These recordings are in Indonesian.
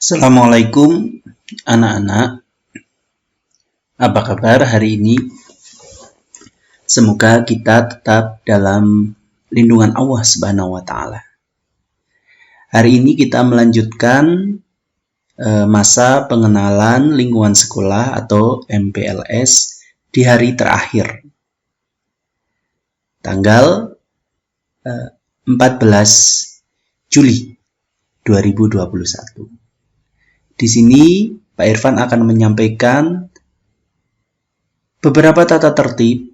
Assalamualaikum anak-anak, apa kabar hari ini? Semoga kita tetap dalam lindungan Allah Subhanahu wa Ta'ala. Hari ini kita melanjutkan masa pengenalan lingkungan sekolah atau MPLS di hari terakhir, tanggal 14 Juli 2021. Di sini Pak Irfan akan menyampaikan beberapa tata tertib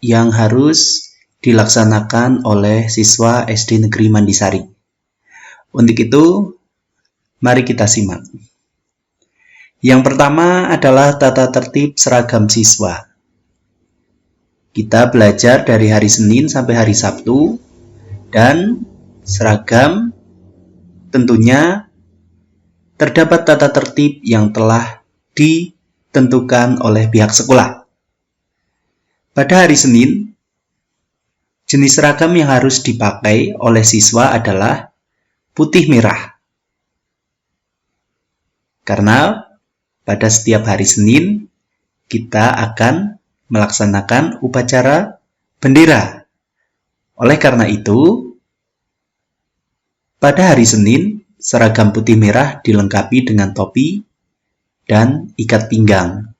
yang harus dilaksanakan oleh siswa SD Negeri Mandisari. Untuk itu, mari kita simak. Yang pertama adalah tata tertib seragam siswa. Kita belajar dari hari Senin sampai hari Sabtu, dan seragam tentunya terdapat tata tertib yang telah ditentukan oleh pihak sekolah. Pada hari Senin, jenis seragam yang harus dipakai oleh siswa adalah putih merah. Karena pada setiap hari Senin, kita akan melaksanakan upacara bendera. Oleh karena itu, pada hari Senin, seragam putih merah dilengkapi dengan topi dan ikat pinggang.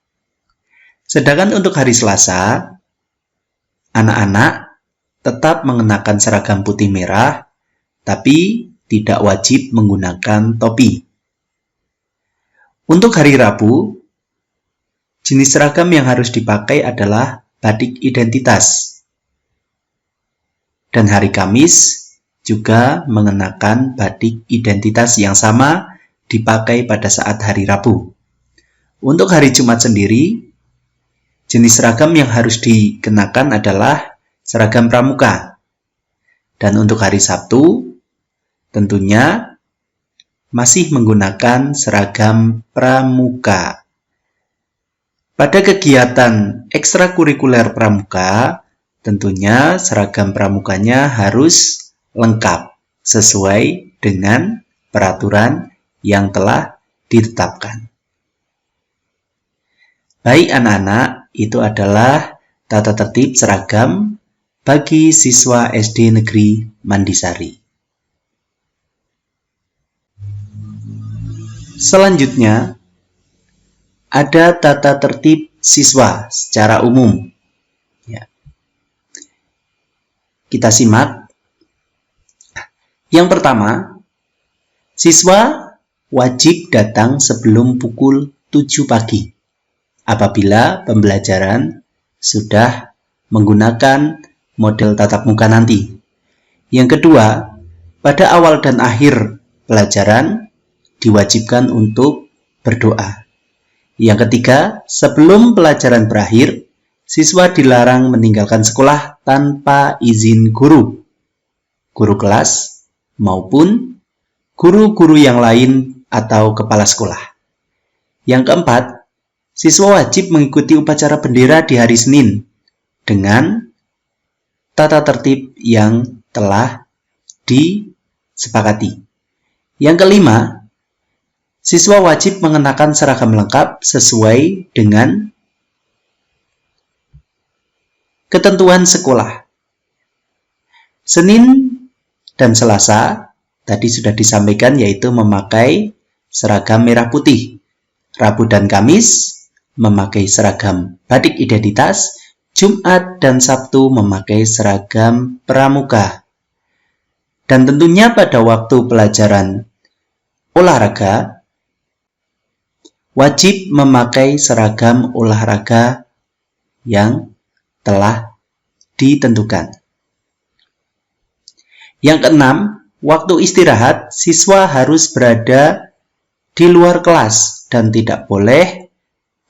Sedangkan untuk hari Selasa, anak-anak tetap mengenakan seragam putih merah, tapi tidak wajib menggunakan topi. Untuk hari Rabu, jenis seragam yang harus dipakai adalah batik identitas. Dan hari Kamis juga mengenakan batik identitas yang sama dipakai pada saat hari Rabu. Untuk hari Jumat sendiri, jenis seragam yang harus dikenakan adalah seragam pramuka. Dan untuk hari Sabtu, tentunya masih menggunakan seragam pramuka. Pada kegiatan ekstrakurikuler pramuka, tentunya seragam pramukanya harus lengkap sesuai dengan peraturan yang telah ditetapkan. Baik anak-anak, itu adalah tata tertib seragam bagi siswa SD Negeri Mandisari. Selanjutnya, ada tata tertib siswa secara umum. Kita simak. Yang pertama, siswa wajib datang sebelum pukul 7 pagi apabila pembelajaran sudah menggunakan model tatap muka nanti. Yang kedua, pada awal dan akhir pelajaran diwajibkan untuk berdoa. Yang ketiga, sebelum pelajaran berakhir, siswa dilarang meninggalkan sekolah tanpa izin guru kelas, maupun guru-guru yang lain atau kepala sekolah. Yang keempat, siswa wajib mengikuti upacara bendera di hari Senin dengan tata tertib yang telah disepakati. Yang kelima, siswa wajib mengenakan seragam lengkap sesuai dengan ketentuan sekolah. Senin dan Selasa tadi sudah disampaikan, yaitu memakai seragam merah putih. Rabu dan Kamis memakai seragam batik identitas. Jumat dan Sabtu memakai seragam pramuka. Dan tentunya pada waktu pelajaran olahraga wajib memakai seragam olahraga yang telah ditentukan. Yang keenam, waktu istirahat, siswa harus berada di luar kelas dan tidak boleh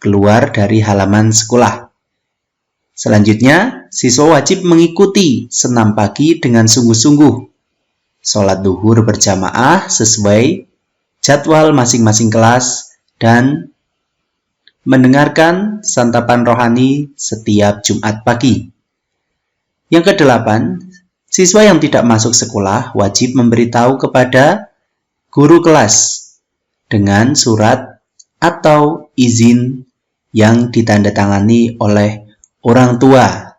keluar dari halaman sekolah. Selanjutnya, siswa wajib mengikuti senam pagi dengan sungguh-sungguh, sholat duhur berjamaah sesuai jadwal masing-masing kelas, dan mendengarkan santapan rohani setiap Jumat pagi. Yang kedelapan, siswa yang tidak masuk sekolah wajib memberitahu kepada guru kelas dengan surat atau izin yang ditandatangani oleh orang tua.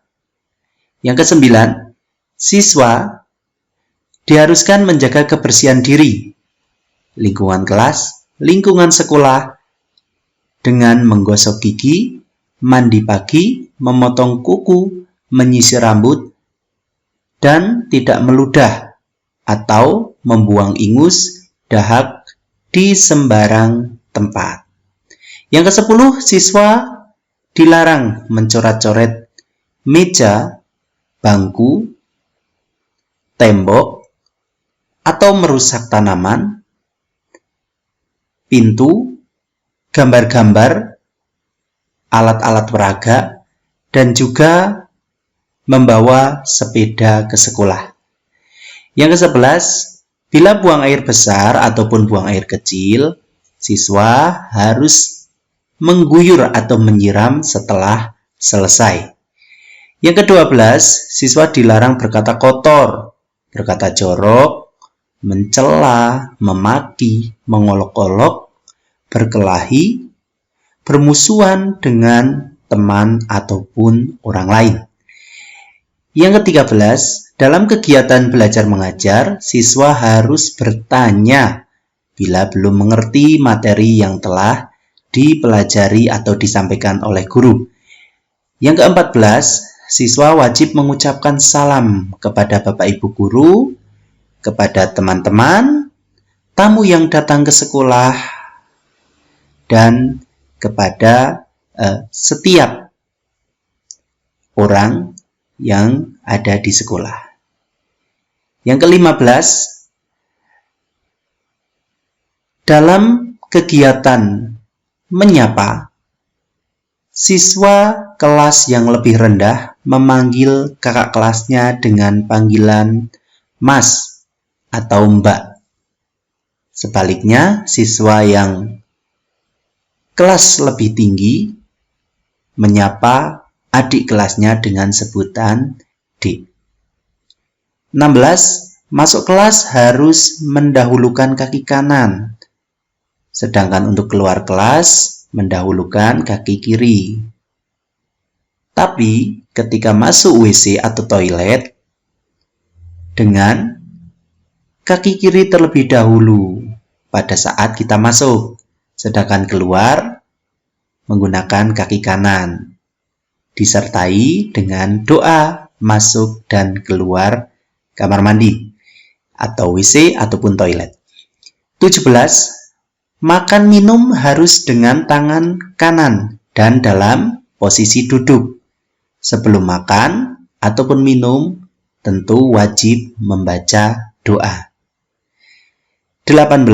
Yang kesembilan, siswa diharuskan menjaga kebersihan diri, lingkungan kelas, lingkungan sekolah dengan menggosok gigi, mandi pagi, memotong kuku, menyisir rambut, dan tidak meludah atau membuang ingus, dahak di sembarang tempat. Yang ke-10, siswa dilarang mencoret-coret meja, bangku, tembok, atau merusak tanaman, pintu, gambar-gambar, alat-alat peraga, dan juga membawa sepeda ke sekolah. Yang ke-11, bila buang air besar ataupun buang air kecil, siswa harus mengguyur atau menyiram setelah selesai. Yang ke-12, siswa dilarang berkata kotor, berkata jorok, mencela, memaki, mengolok-olok, berkelahi, bermusuhan dengan teman ataupun orang lain. Yang ke-13, dalam kegiatan belajar mengajar, siswa harus bertanya bila belum mengerti materi yang telah dipelajari atau disampaikan oleh guru. Yang ke-14, siswa wajib mengucapkan salam kepada Bapak Ibu guru, kepada teman-teman, tamu yang datang ke sekolah, dan kepada setiap orang yang ada di sekolah. Yang ke-15, dalam kegiatan menyapa, siswa kelas yang lebih rendah memanggil kakak kelasnya dengan panggilan Mas atau Mbak. Sebaliknya, siswa yang kelas lebih tinggi menyapa adik kelasnya dengan sebutan D. 16. Masuk kelas harus mendahulukan kaki kanan, sedangkan untuk keluar kelas mendahulukan kaki kiri. Tapi ketika masuk WC atau toilet, dengan kaki kiri terlebih dahulu pada saat kita masuk, sedangkan keluar menggunakan kaki kanan, disertai dengan doa masuk dan keluar kamar mandi atau WC ataupun toilet. 17. Makan minum harus dengan tangan kanan dan dalam posisi duduk. Sebelum makan ataupun minum, tentu wajib membaca doa. 18.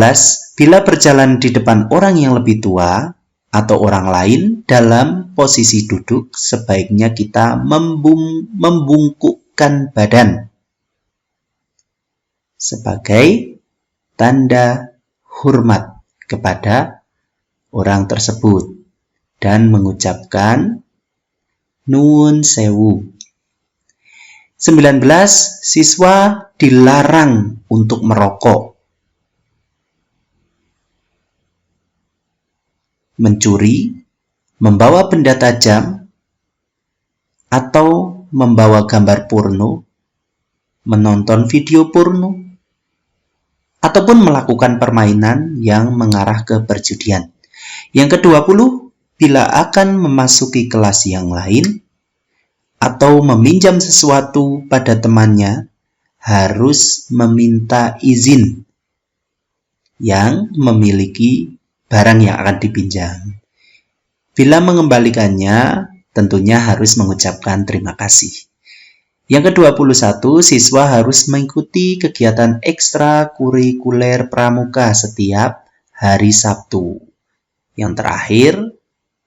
Bila berjalan di depan orang yang lebih tua atau orang lain dalam posisi duduk, sebaiknya kita membungkukkan badan sebagai tanda hormat kepada orang tersebut dan mengucapkan nuwun sewu. 19. Siswa dilarang untuk merokok, mencuri, membawa benda tajam, atau membawa gambar porno, menonton video porno, ataupun melakukan permainan yang mengarah ke perjudian. Yang ke-20, bila akan memasuki kelas yang lain atau meminjam sesuatu pada temannya, harus meminta izin yang memiliki barang yang akan dipinjam. Bila mengembalikannya, tentunya harus mengucapkan terima kasih. Yang ke-21, siswa harus mengikuti kegiatan ekstrakurikuler pramuka setiap hari Sabtu. Yang terakhir,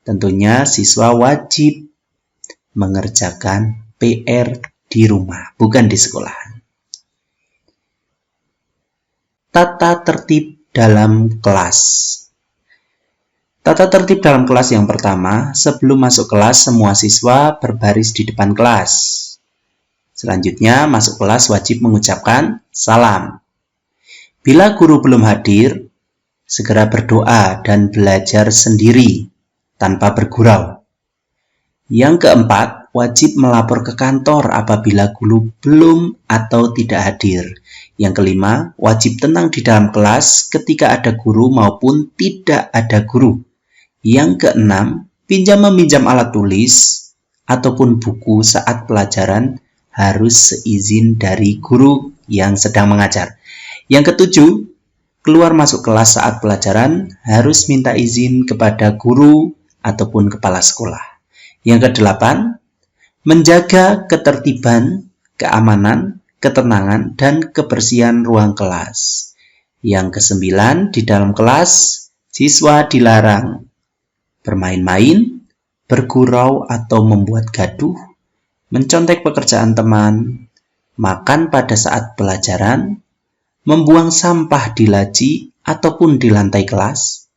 tentunya siswa wajib mengerjakan PR di rumah, bukan di sekolah. Tata tertib dalam kelas. Tata tertib dalam kelas yang pertama, sebelum masuk kelas, semua siswa berbaris di depan kelas. Selanjutnya, masuk kelas wajib mengucapkan salam. Bila guru belum hadir, segera berdoa dan belajar sendiri tanpa bergurau. Yang keempat, wajib melapor ke kantor apabila guru belum atau tidak hadir. Yang kelima, wajib tenang di dalam kelas ketika ada guru maupun tidak ada guru. Yang keenam, pinjam-meminjam alat tulis ataupun buku saat pelajaran harus seizin dari guru yang sedang mengajar. Yang ketujuh, keluar masuk kelas saat pelajaran harus minta izin kepada guru ataupun kepala sekolah. Yang kedelapan, menjaga ketertiban, keamanan, ketenangan, dan kebersihan ruang kelas. Yang kesembilan, di dalam kelas, siswa dilarang bermain-main, bergurau atau membuat gaduh, mencontek pekerjaan teman, makan pada saat pelajaran, membuang sampah di laci ataupun di lantai kelas,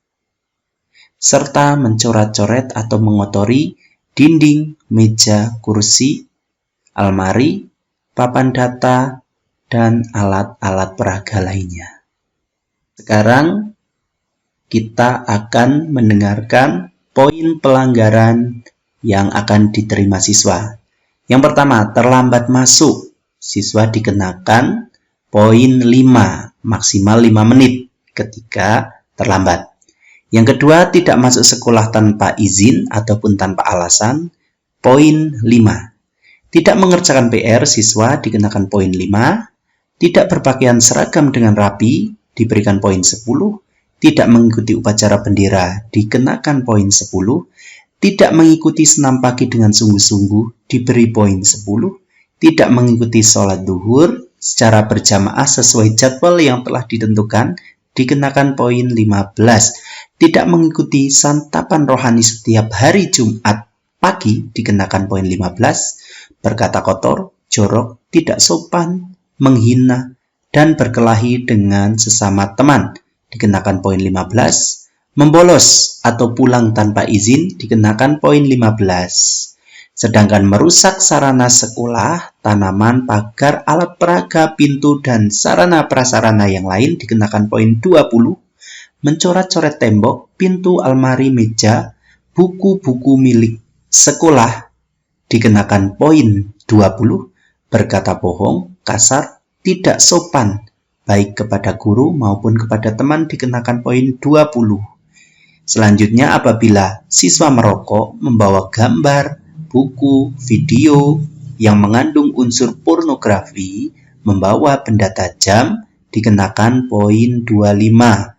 serta mencoret-coret atau mengotori dinding, meja, kursi, almari, papan data, dan alat-alat peraga lainnya. Sekarang kita akan mendengarkan poin pelanggaran yang akan diterima siswa. Yang pertama, terlambat masuk. Siswa dikenakan poin 5, maksimal 5 menit ketika terlambat. Yang kedua, tidak masuk sekolah tanpa izin ataupun tanpa alasan, poin 5. Tidak mengerjakan PR, siswa dikenakan poin 5. Tidak berpakaian seragam dengan rapi, diberikan poin 10. Tidak mengikuti upacara bendera, dikenakan poin 10. Tidak mengikuti senam pagi dengan sungguh-sungguh, diberi poin 10. Tidak mengikuti sholat duhur secara berjamaah sesuai jadwal yang telah ditentukan, dikenakan poin 15. Tidak mengikuti santapan rohani setiap hari Jumat pagi, dikenakan poin 15. Berkata kotor, jorok, tidak sopan, menghina, dan berkelahi dengan sesama teman, dikenakan poin 15. Membolos atau pulang tanpa izin, dikenakan poin 15. Sedangkan merusak sarana sekolah, tanaman, pagar, alat peraga, pintu, dan sarana prasarana yang lain dikenakan poin 20. Mencoret-coret tembok, pintu, almari, meja, buku-buku milik sekolah dikenakan poin 20. Berkata bohong, kasar, tidak sopan, baik kepada guru maupun kepada teman dikenakan poin 20. Selanjutnya, apabila siswa merokok, membawa gambar, buku, video yang mengandung unsur pornografi, membawa benda tajam, dikenakan poin 25.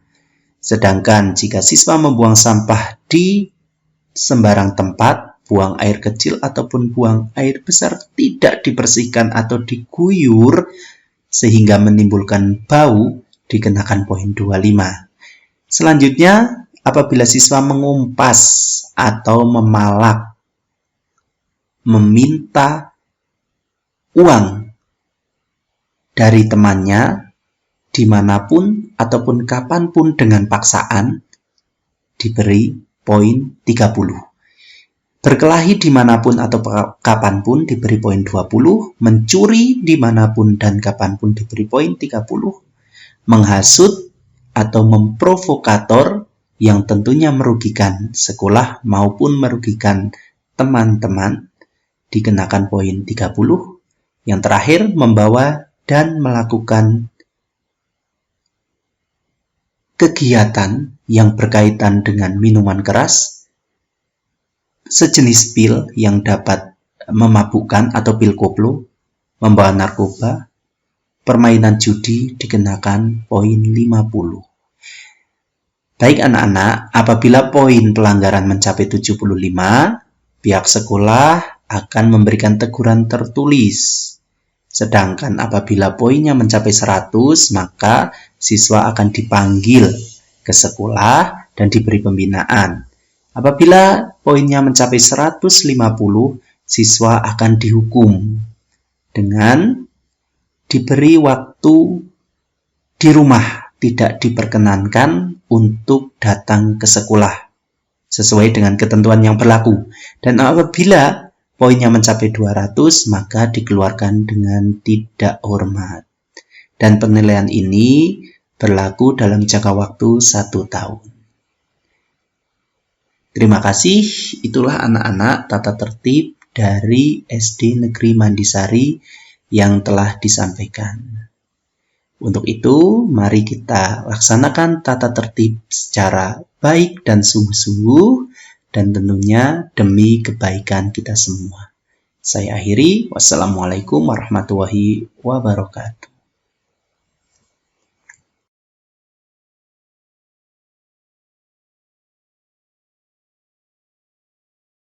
Sedangkan jika siswa membuang sampah di sembarang tempat, buang air kecil ataupun buang air besar tidak dibersihkan atau diguyur sehingga menimbulkan bau, dikenakan poin 25. Selanjutnya, apabila siswa mengumpas atau memalak, meminta uang dari temannya dimanapun ataupun kapanpun dengan paksaan, diberi poin 30. Berkelahi dimanapun atau kapanpun diberi poin 20. Mencuri dimanapun dan kapanpun diberi poin 30. Menghasut atau memprovokator yang tentunya merugikan sekolah maupun merugikan teman-teman dikenakan poin 30. Yang terakhir, membawa dan melakukan kegiatan yang berkaitan dengan minuman keras, sejenis pil yang dapat memabukkan atau pil koplo, membawa narkoba, permainan judi dikenakan poin 50. Baik anak-anak, apabila poin pelanggaran mencapai 75, pihak sekolah akan memberikan teguran tertulis. Sedangkan apabila poinnya mencapai 100, maka siswa akan dipanggil ke sekolah dan diberi pembinaan. Apabila poinnya mencapai 150, siswa akan dihukum dengan diberi waktu di rumah, tidak diperkenankan untuk datang ke sekolah sesuai dengan ketentuan yang berlaku. Dan apabila poinnya mencapai 200, maka dikeluarkan dengan tidak hormat. Dan penilaian ini berlaku dalam jangka waktu 1 tahun. Terima kasih, itulah anak-anak tata tertib dari SD Negeri Mandisari yang telah disampaikan. Untuk itu, mari kita laksanakan tata tertib secara baik dan sungguh-sungguh, dan tentunya demi kebaikan kita semua. Saya akhiri, wassalamualaikum warahmatullahi wabarakatuh.